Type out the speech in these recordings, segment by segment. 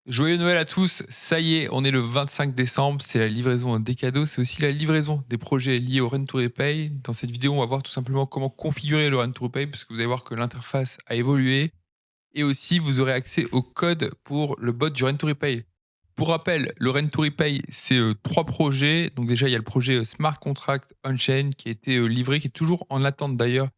Joyeux Noël à tous, ça y est, on est le 25 décembre, c'est la livraison des cadeaux, c'est aussi la livraison des projets liés au Rent to Repay. Dans cette vidéo, on va voir tout simplement comment configurer le Rent to Repay, parce que vous allez voir que l'interface a évolué, et aussi vous aurez accès au code pour le bot du Rent to Repay. Pour rappel, le Rent to Repay, c'est trois projets. Donc déjà, il y a le projet Smart Contract On-Chain qui a été livré, qui est toujours en attente d'ailleurs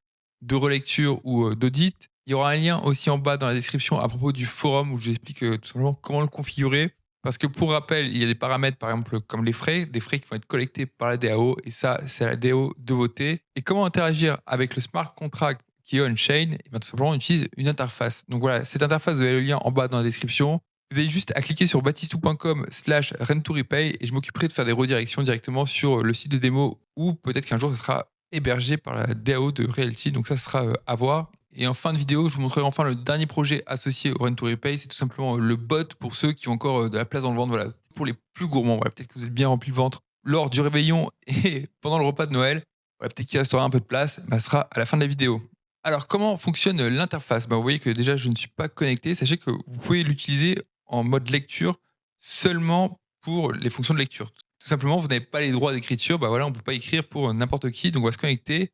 de relecture ou d'audit. Il y aura un lien aussi en bas dans la description à propos du forum où j'explique tout simplement comment le configurer. Parce que pour rappel, il y a des paramètres, par exemple, comme les frais, des frais qui vont être collectés par la DAO, et ça, c'est à la DAO de voter. Et comment interagir avec le smart contract qui est on-chain? Et bien, tout simplement, on utilise une interface. Donc voilà, cette interface, vous avez le lien en bas dans la description. Vous avez juste à cliquer sur baptistou.com/rent2repay et je m'occuperai de faire des redirections directement sur le site de démo ou peut-être qu'un jour, ça sera hébergé par la DAO de Realty. Donc ça sera à voir. Et en fin de vidéo, je vous montrerai enfin le dernier projet associé au Rent to Repay. C'est tout simplement le bot pour ceux qui ont encore de la place dans le ventre. Voilà, pour les plus gourmands. Voilà, peut-être que vous êtes bien rempli le ventre lors du réveillon et pendant le repas de Noël. Voilà, peut-être qu'il restera un peu de place. Bah, ce sera à la fin de la vidéo. Alors, comment fonctionne l'interface? Bah, vous voyez que déjà, je ne suis pas connecté. Sachez que vous pouvez l'utiliser en mode lecture seulement pour les fonctions de lecture. Tout simplement, vous n'avez pas les droits d'écriture. Bah voilà, on ne peut pas écrire pour n'importe qui. Donc, on va se connecter.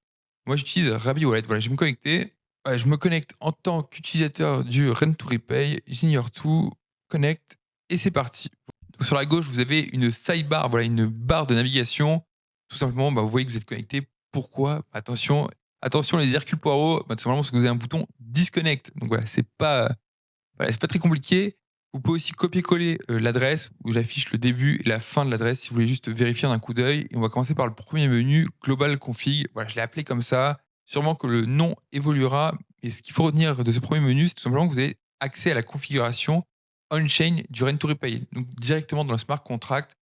Moi, j'utilise Rabi Wallet. Voilà, je vais me connecter. Ouais, je me connecte en tant qu'utilisateur du Rent to Repay. J'ignore tout. Connect. Et c'est parti. Donc, sur la gauche, vous avez une sidebar, voilà, une barre de navigation. Tout simplement, bah, vous voyez que vous êtes connecté. Pourquoi? Attention, attention les Hercule Poirot, bah, tout simplement parce que vous avez un bouton disconnect. Donc voilà, voilà, c'est pas très compliqué. Vous pouvez aussi copier-coller l'adresse où j'affiche le début et la fin de l'adresse si vous voulez juste vérifier d'un coup d'œil. Et on va commencer par le premier menu, Global Config. Voilà, je l'ai appelé comme ça. Sûrement que le nom évoluera. Et ce qu'il faut retenir de ce premier menu, c'est tout simplement que vous avez accès à la configuration on-chain du Rent to Repay. Donc directement dans le smart contract.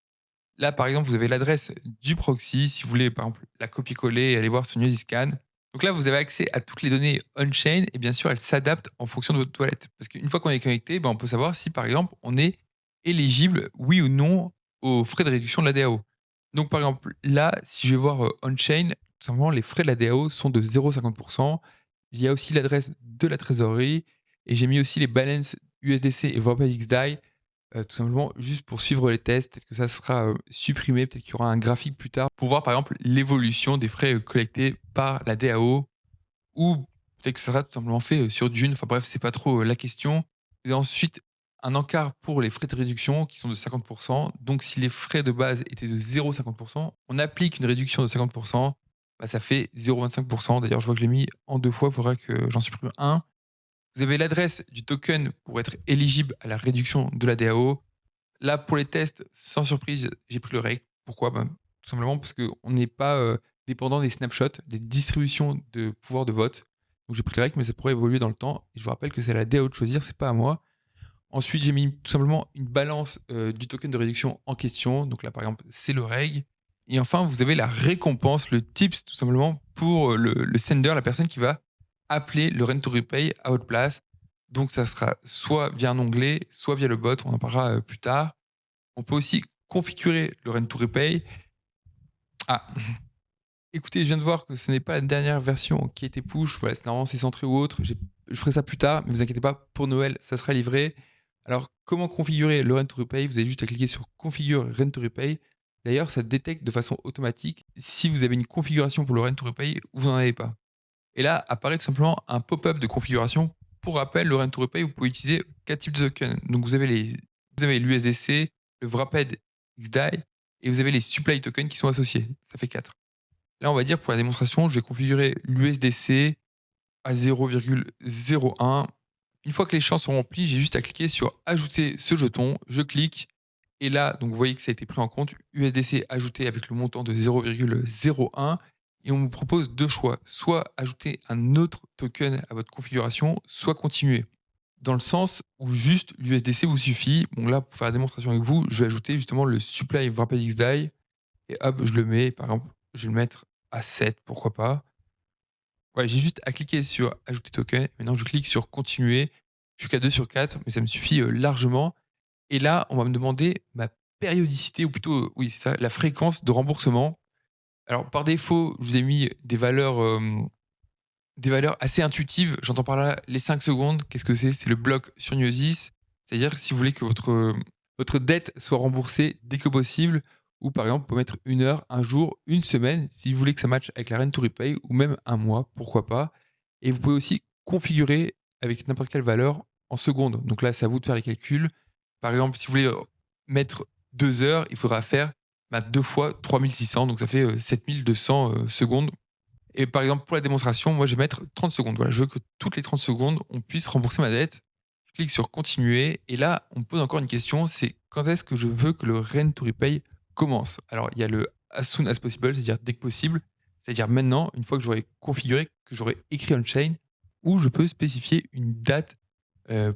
Là, par exemple, vous avez l'adresse du proxy. Si vous voulez, par exemple, la copier-coller et aller voir sur Newsyscan. Donc là, vous avez accès à toutes les données on-chain et bien sûr, elles s'adaptent en fonction de votre toilette. Parce qu'une fois qu'on est connecté, ben, on peut savoir si, par exemple, on est éligible, oui ou non, aux frais de réduction de la DAO. Donc, par exemple, là, si je vais voir on-chain, tout simplement, les frais de la DAO sont de 0,50%. Il y a aussi l'adresse de la trésorerie et j'ai mis aussi les balances USDC et VapXDAI. Tout simplement juste pour suivre les tests, peut-être que ça sera, supprimé, peut-être qu'il y aura un graphique plus tard pour voir par exemple l'évolution des frais, collectés par la DAO ou peut-être que ça sera tout simplement fait, sur Dune. Enfin bref, c'est pas trop, la question. Vous avez ensuite un encart pour les frais de réduction qui sont de 50. Donc si les frais de base étaient de 0,50, on applique une réduction de 50. Bah, ça fait 0,25. D'ailleurs, je vois que je l'ai mis en 2 fois, il faudrait que j'en supprime un. Vous avez l'adresse du token pour être éligible à la réduction de la DAO. Là, pour les tests, sans surprise, j'ai pris le rate. Pourquoi? Ben, tout simplement parce qu'on n'est pas dépendant des snapshots, des distributions de pouvoir de vote. Donc j'ai pris le rate, mais ça pourrait évoluer dans le temps. Et je vous rappelle que c'est à la DAO de choisir, c'est pas à moi. Ensuite, j'ai mis tout simplement une balance du token de réduction en question. Donc là, par exemple, c'est le reg. Et enfin, vous avez la récompense, le tips, tout simplement, pour le sender, la personne qui va appeler le Rent to Repay à votre place. Donc ça sera soit via un onglet, soit via le bot, on en parlera plus tard. On peut aussi configurer le Rent to Repay. Ah, écoutez, je viens de voir que ce n'est pas la dernière version qui a été push. Voilà, normalement c'est centré ou autre. Je ferai ça plus tard, mais vous inquiétez pas, pour Noël, ça sera livré. Alors, comment configurer le Rent to Repay? Vous avez juste à cliquer sur Configure Rent to Repay. D'ailleurs, ça détecte de façon automatique si vous avez une configuration pour le Rent to Repay ou vous n'en avez pas. Et là, apparaît tout simplement un pop-up de configuration. Pour rappel, le Rent to Repay, vous pouvez utiliser 4 types de tokens. Donc, vous avez l'USDC, le Wrapped XDAI et vous avez les supply tokens qui sont associés. Ça fait 4. Là, on va dire pour la démonstration, je vais configurer l'USDC à 0,01. Une fois que les champs sont remplis, j'ai juste à cliquer sur ajouter ce jeton. Je clique et là, donc vous voyez que ça a été pris en compte. USDC ajouté avec le montant de 0,01 et on vous propose deux choix. Soit ajouter un autre token à votre configuration, soit continuer. Dans le sens où juste l'USDC vous suffit. Bon là, pour faire la démonstration avec vous, je vais ajouter justement le supply Wrapped XDAI et hop, je le mets, par exemple, je vais le mettre à 7, pourquoi pas. Ouais, j'ai juste à cliquer sur ajouter token. Maintenant, je clique sur continuer jusqu'à 2 sur 4, mais ça me suffit largement. Et là, on va me demander ma périodicité, ou plutôt, oui, c'est ça, la fréquence de remboursement. Alors, par défaut, je vous ai mis des valeurs assez intuitives. J'entends par là les 5 secondes. Qu'est-ce que c'est? C'est le bloc sur Neosis. C'est-à-dire si vous voulez que votre dette soit remboursée dès que possible, ou par exemple, vous pouvez mettre 1 heure, 1 jour, 1 semaine, si vous voulez que ça matche avec la Rent to Repay, ou même 1 mois, pourquoi pas. Et vous pouvez aussi configurer avec n'importe quelle valeur en secondes. Donc là, c'est à vous de faire les calculs. Par exemple, si vous voulez mettre 2 heures, il faudra faire 2 fois 3600, donc ça fait 7200 secondes. Et par exemple, pour la démonstration, moi, je vais mettre 30 secondes. Voilà, je veux que toutes les 30 secondes, on puisse rembourser ma dette. Je clique sur continuer. Et là, on me pose encore une question, c'est quand est-ce que je veux que le Rent to Repay commence? Alors, il y a le as soon as possible, c'est-à-dire dès que possible. C'est-à-dire maintenant, une fois que j'aurai configuré, que j'aurai écrit on-chain, ou je peux spécifier une date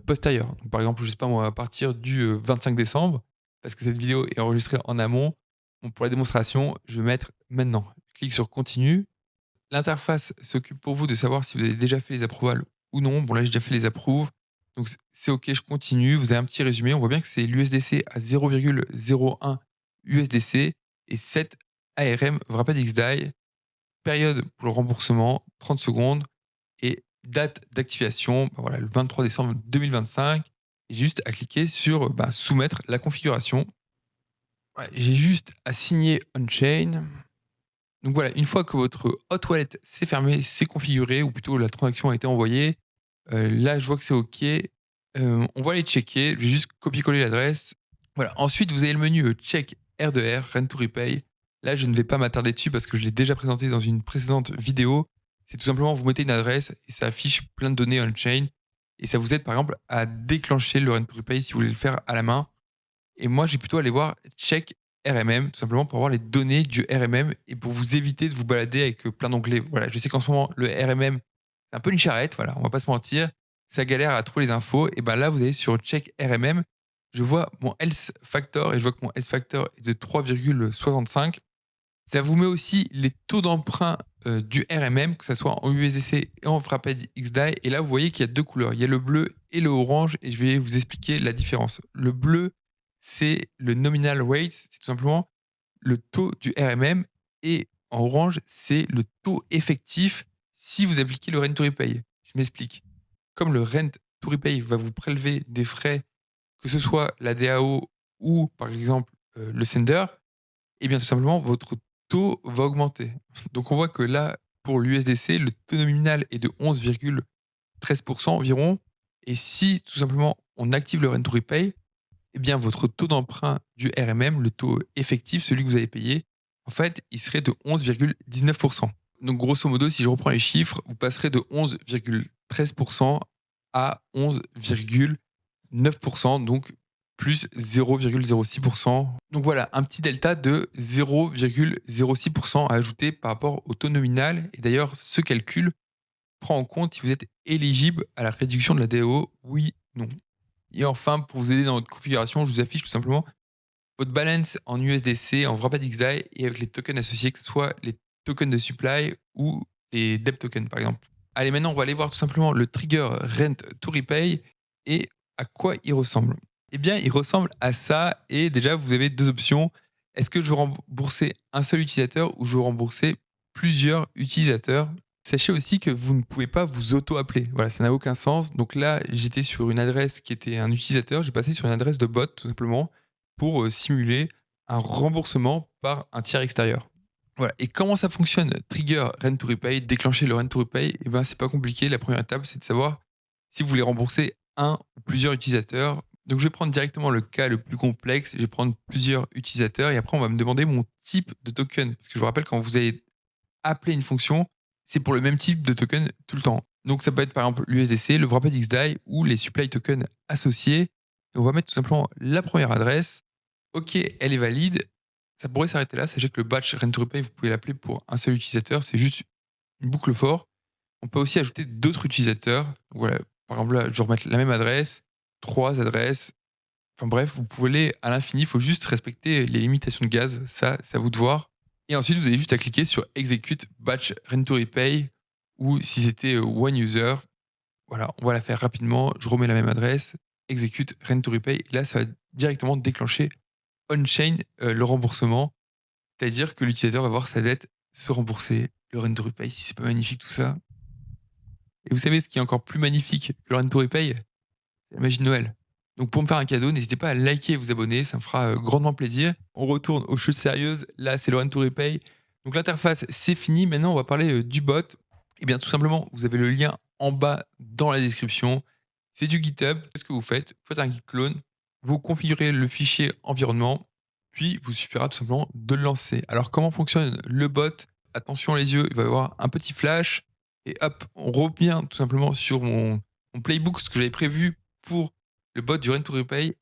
postérieure. Donc, par exemple, je sais pas moi, à partir du 25 décembre, parce que cette vidéo est enregistrée en amont. Bon, pour la démonstration, je vais mettre maintenant. Je clique sur continue. L'interface s'occupe pour vous de savoir si vous avez déjà fait les approvals ou non. Bon, là, j'ai déjà fait les approuves. Donc, c'est OK, je continue. Vous avez un petit résumé. On voit bien que c'est l'USDC à 0,01 USDC et 7 ARM Rapid XDAI. Période pour le remboursement, 30 secondes. Et date d'activation, voilà, le 23 décembre 2025. Et j'ai juste à cliquer sur soumettre la configuration. Ouais, j'ai juste à signer on-chain. Donc voilà, une fois que votre hot wallet s'est fermé, c'est configuré, ou plutôt la transaction a été envoyée, là je vois que c'est OK. On va aller checker. Je vais juste copier-coller l'adresse. Voilà. Ensuite, vous avez le menu check R2R, Rent to Repay. Là, je ne vais pas m'attarder dessus parce que je l'ai déjà présenté dans une précédente vidéo. C'est tout simplement, vous mettez une adresse et ça affiche plein de données on-chain. Et ça vous aide par exemple à déclencher le Rent to Repay si vous voulez le faire à la main. Et moi, j'ai plutôt allé voir check RMM, tout simplement pour avoir les données du RMM et pour vous éviter de vous balader avec plein d'onglets. Voilà, je sais qu'en ce moment, le RMM, c'est un peu une charrette, voilà, on va pas se mentir. Ça galère à trouver les infos. Et ben là, vous allez sur check RMM. Je vois mon health factor et je vois que mon health factor est de 3,65. Ça vous met aussi les taux d'emprunt du RMM, que ce soit en USDC et en Rapid XDAI. Et là, vous voyez qu'il y a deux couleurs. Il y a le bleu et le orange. Et je vais vous expliquer la différence. Le bleu, c'est le nominal rate. C'est tout simplement le taux du RMM. Et en orange, c'est le taux effectif si vous appliquez le Rent to Repay. Je m'explique. Comme le Rent to Repay va vous prélever des frais, que ce soit la DAO ou par exemple le sender, et bien tout simplement, votre taux va augmenter. Donc on voit que là, pour l'USDC, le taux nominal est de 11,13% environ. Et si tout simplement on active le Rent to Repay, eh bien votre taux d'emprunt du RMM, le taux effectif, celui que vous avez payé, en fait, il serait de 11,19%. Donc grosso modo, si je reprends les chiffres, vous passerez de 11,13% à 11,9%, donc plus 0,06%. Donc voilà, un petit delta de 0,06% à ajouter par rapport au taux nominal. Et d'ailleurs, ce calcul prend en compte si vous êtes éligible à la réduction de la DAO, oui, non. Et enfin, pour vous aider dans votre configuration, je vous affiche tout simplement votre balance en USDC, en Wrapped XDAI et avec les tokens associés, que ce soit les tokens de supply ou les debt tokens par exemple. Allez, maintenant, on va aller voir tout simplement le trigger Rent to Repay et à quoi il ressemble. Eh bien, il ressemble à ça et déjà, vous avez deux options. Est-ce que je veux rembourser un seul utilisateur ou je veux rembourser plusieurs utilisateurs? Sachez aussi que vous ne pouvez pas vous auto-appeler. Voilà, ça n'a aucun sens. Donc là, j'étais sur une adresse qui était un utilisateur. J'ai passé sur une adresse de bot, tout simplement, pour simuler un remboursement par un tiers extérieur. Voilà. Et comment ça fonctionne? Trigger Rent to Repay, déclencher le Rent to Repay, eh ben, c'est pas compliqué. La première étape, c'est de savoir si vous voulez rembourser un ou plusieurs utilisateurs. Donc, je vais prendre directement le cas le plus complexe. Je vais prendre plusieurs utilisateurs et après, on va me demander mon type de token. Parce que je vous rappelle, quand vous allez appeler une fonction, c'est pour le même type de token tout le temps. Donc, ça peut être par exemple l'USDC, le Wrapped XDAI ou les supply tokens associés. Et on va mettre tout simplement la première adresse. OK, elle est valide. Ça pourrait s'arrêter là. Sachez que le batch Rent to Repay, vous pouvez l'appeler pour un seul utilisateur. C'est juste une boucle for. On peut aussi ajouter d'autres utilisateurs. Donc voilà, par exemple, là, je vais remettre la même adresse, trois adresses. Enfin bref, vous pouvez aller à l'infini. Il faut juste respecter les limitations de gaz. Ça, c'est à vous de voir. Et ensuite, vous avez juste à cliquer sur Execute Batch Rent to Repay ou si c'était One User. Voilà, on va la faire rapidement. Je remets la même adresse. Execute Rent to Repay. Et là, ça va directement déclencher on-chain le remboursement. C'est-à-dire que l'utilisateur va voir sa dette se rembourser. Le Rent to Repay, si c'est pas magnifique tout ça. Et vous savez ce qui est encore plus magnifique que le Rent to Repay? C'est la magie de Noël. Donc pour me faire un cadeau, n'hésitez pas à liker et vous abonner, ça me fera grandement plaisir. On retourne aux choses sérieuses. Là, c'est Laurent to Repay. Donc l'interface, c'est fini. Maintenant, on va parler du bot. Eh bien, tout simplement, vous avez le lien en bas dans la description. C'est du GitHub. Qu'est-ce que vous faites? Vous faites un git clone, vous configurez le fichier environnement, puis il vous suffira tout simplement de le lancer. Alors, comment fonctionne le bot? Attention les yeux, il va y avoir un petit flash. Et hop, on revient tout simplement sur mon playbook, ce que j'avais prévu pour le bot du Rent to Repay.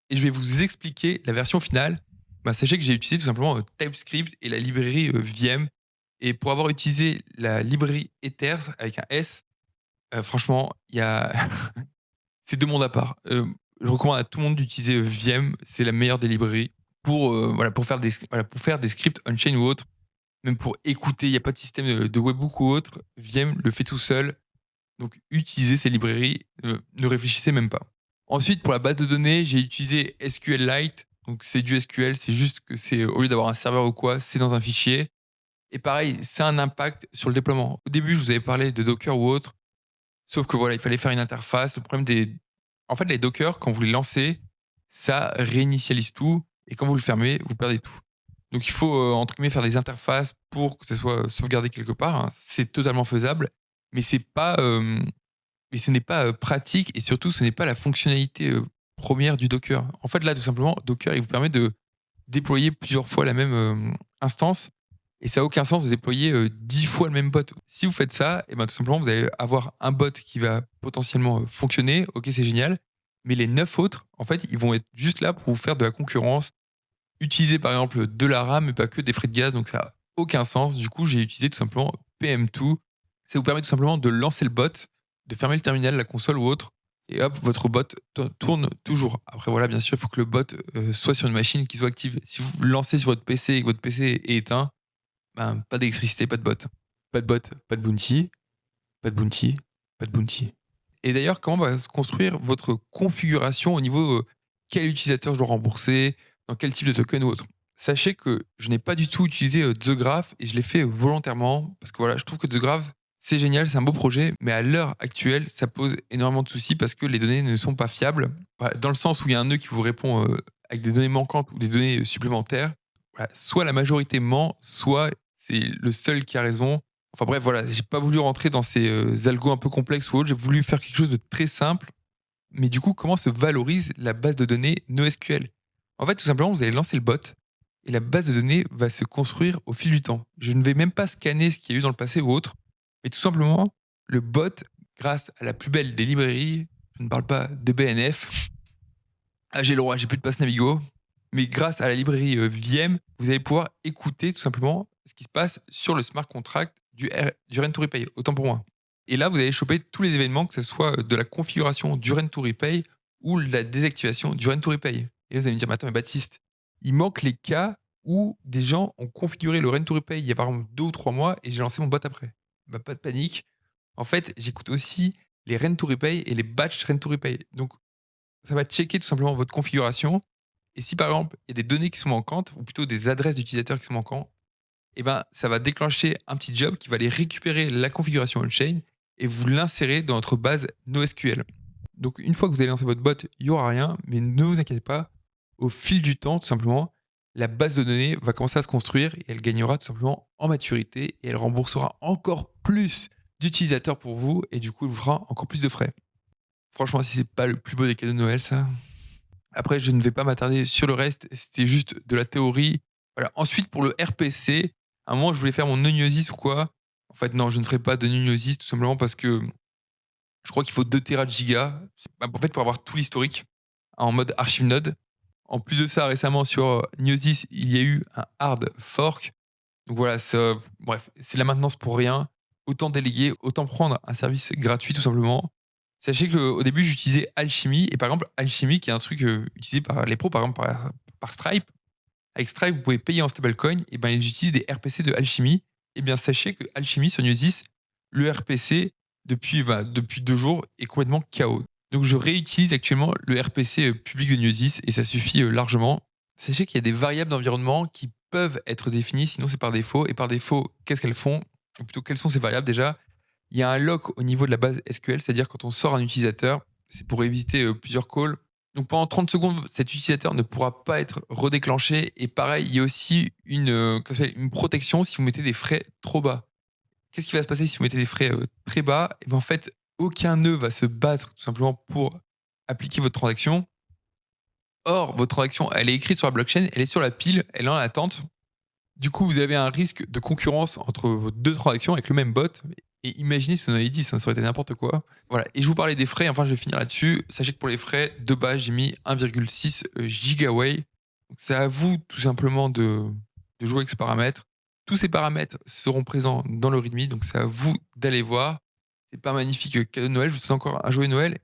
Et je vais vous expliquer la version finale. Bah, sachez que j'ai utilisé tout simplement TypeScript et la librairie Vim. Et pour avoir utilisé la librairie Ethers avec un S, franchement, il y a c'est deux mondes à part. Je recommande à tout le monde d'utiliser Vim, c'est la meilleure des librairies pour, voilà, pour faire des scripts on-chain ou autre. Même pour écouter, il n'y a pas de système de webhook ou autre. Vim le fait tout seul. Donc utilisez ces librairies, ne réfléchissez même pas. Ensuite, pour la base de données, j'ai utilisé SQLite. Donc c'est du SQL, c'est juste que c'est au lieu d'avoir un serveur ou quoi, c'est dans un fichier. Et pareil, c'est un impact sur le déploiement. Au début, je vous avais parlé de Docker ou autre, sauf que voilà, il fallait faire une interface. Le problème en fait, les Docker, quand vous les lancez, ça réinitialise tout, et quand vous le fermez, vous perdez tout. Donc il faut, entre guillemets, faire des interfaces pour que ça soit sauvegardé quelque part, hein. C'est totalement faisable, mais c'est pas, mais ce n'est pas, pratique, et surtout ce n'est pas la fonctionnalité, 1re du Docker. En fait, là, tout simplement, Docker, il vous permet de déployer plusieurs fois la même, instance, et ça a aucun sens de déployer, 10 fois le même bot. Si vous faites ça, et ben, tout simplement, vous allez avoir un bot qui va potentiellement, fonctionner, OK, c'est génial, mais les 9 autres, en fait, ils vont être juste là pour vous faire de la concurrence, utiliser par exemple de la RAM, mais pas que des frais de gaz, donc ça a aucun sens. Du coup, j'ai utilisé tout simplement PM2. Ça vous permet tout simplement de lancer le bot, de fermer le terminal, la console ou autre, et hop, votre bot tourne toujours. Après, voilà, bien sûr, il faut que le bot soit sur une machine qui soit active. Si vous le lancez sur votre PC et que votre PC est éteint, ben, pas d'électricité, pas de bot. Pas de bot, pas de bounty, pas de bounty, pas de bounty. Et d'ailleurs, comment va se construire votre configuration au niveau quel utilisateur je dois rembourser, dans quel type de token ou autre? Sachez que je n'ai pas du tout utilisé The Graph, et je l'ai fait volontairement parce que voilà, je trouve que The Graph, c'est génial, c'est un beau projet, mais à l'heure actuelle, ça pose énormément de soucis parce que les données ne sont pas fiables. Voilà, dans le sens où il y a un nœud qui vous répond avec des données manquantes ou des données supplémentaires. Voilà, soit la majorité ment, soit c'est le seul qui a raison. Enfin bref, voilà, j'ai pas voulu rentrer dans ces algos un peu complexes ou autres. J'ai voulu faire quelque chose de très simple. Mais du coup, comment se valorise la base de données NoSQL? En fait, tout simplement, vous allez lancer le bot et la base de données va se construire au fil du temps. Je ne vais même pas scanner ce qu'il y a eu dans le passé ou autre, mais tout simplement, le bot, grâce à la plus belle des librairies, je ne parle pas de BNF, ah, j'ai le droit, j'ai plus de passe Navigo, mais grâce à la librairie Viem, vous allez pouvoir écouter tout simplement ce qui se passe sur le smart contract du Rent to Repay, autant pour moi. Et là, vous allez choper tous les événements, que ce soit de la configuration du Rent to Repay ou la désactivation du Rent to Repay. Et là, vous allez me dire, mais attends, mais Baptiste, il manque les cas où des gens ont configuré le Rent to Repay il y a par exemple 2 ou 3 mois et j'ai lancé mon bot après. Bah, pas de panique. En fait, j'écoute aussi les Rent to Repay et les batch Rent to Repay. Donc, ça va checker tout simplement votre configuration. Et si par exemple, il y a des données qui sont manquantes, ou plutôt des adresses d'utilisateurs qui sont manquantes, eh ben, ça va déclencher un petit job qui va aller récupérer la configuration on-chain et vous l'insérer dans notre base NoSQL. Donc, une fois que vous allez lancer votre bot, il n'y aura rien, mais ne vous inquiétez pas, au fil du temps, tout simplement, la base de données va commencer à se construire et elle gagnera tout simplement en maturité et elle remboursera encore plus d'utilisateurs pour vous et du coup, elle vous fera encore plus de frais. Franchement, si c'est pas le plus beau des cadeaux de Noël, ça. Après, je ne vais pas m'attarder sur le reste, c'était juste de la théorie. Voilà. Ensuite, pour le RPC, à un moment, je voulais faire mon Nuniosis ou quoi. En fait, non, je ne ferai pas de Nuniosis tout simplement parce que je crois qu'il faut 2 Tera de giga. Bah, en fait, pour avoir tout l'historique en mode archive node. En plus de ça, récemment sur Niosis, il y a eu un hard fork. Donc voilà, bref, c'est de la maintenance pour rien. Autant déléguer, autant prendre un service gratuit tout simplement. Sachez qu'au début, j'utilisais Alchemy. Et par exemple, Alchemy, qui est un truc utilisé par les pros, par exemple par Stripe. Avec Stripe, vous pouvez payer en stablecoin. Et ben, ils utilisent des RPC de Alchemy. Et bien, sachez que Alchemy sur Niosis, le RPC, depuis 2 jours, est complètement KO. Donc, je réutilise actuellement le RPC public de Niosis et ça suffit largement. Sachez qu'il y a des variables d'environnement qui peuvent être définies, sinon c'est par défaut. Et par défaut, qu'est-ce qu'elles font? Ou plutôt, quelles sont ces variables déjà? Il y a un lock au niveau de la base SQL, c'est-à-dire quand on sort un utilisateur, c'est pour éviter plusieurs calls. Donc pendant 30 secondes, cet utilisateur ne pourra pas être redéclenché et pareil, il y a aussi comment ça s'appelle? Une protection si vous mettez des frais trop bas. Qu'est-ce qui va se passer si vous mettez des frais, très bas? Et ben, en fait, aucun nœud va se battre tout simplement pour appliquer votre transaction. Or, votre transaction, elle est écrite sur la blockchain, elle est sur la pile, elle est en attente. Du coup, vous avez un risque de concurrence entre vos 2 transactions avec le même bot et imaginez si on avait 10, ça aurait été n'importe quoi. Voilà, et je vous parlais des frais, enfin je vais finir là-dessus. Sachez que pour les frais, de base, j'ai mis 1,6 gigaway. Donc c'est à vous tout simplement de jouer avec ce paramètre. Tous ces paramètres seront présents dans le readme, donc c'est à vous d'aller voir. C'est pas magnifique, cadeau de Noël, je vous souhaite encore un joyeux Noël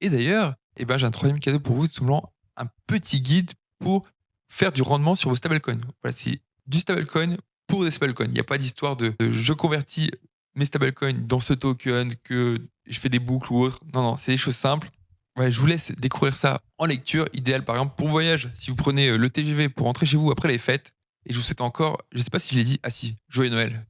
et d'ailleurs, eh ben, j'ai un troisième cadeau pour vous, tout simplement un petit guide pour faire du rendement sur vos stablecoins. Voilà, c'est du stablecoin pour des stablecoins. Il n'y a pas d'histoire de je convertis mes stablecoins dans ce token, que je fais des boucles ou autre. Non, non, c'est des choses simples. Ouais, je vous laisse découvrir ça en lecture, idéal par exemple pour voyage, si vous prenez le TGV pour rentrer chez vous après les fêtes. Et je vous souhaite encore, je sais pas si je l'ai dit, ah si, joyeux Noël.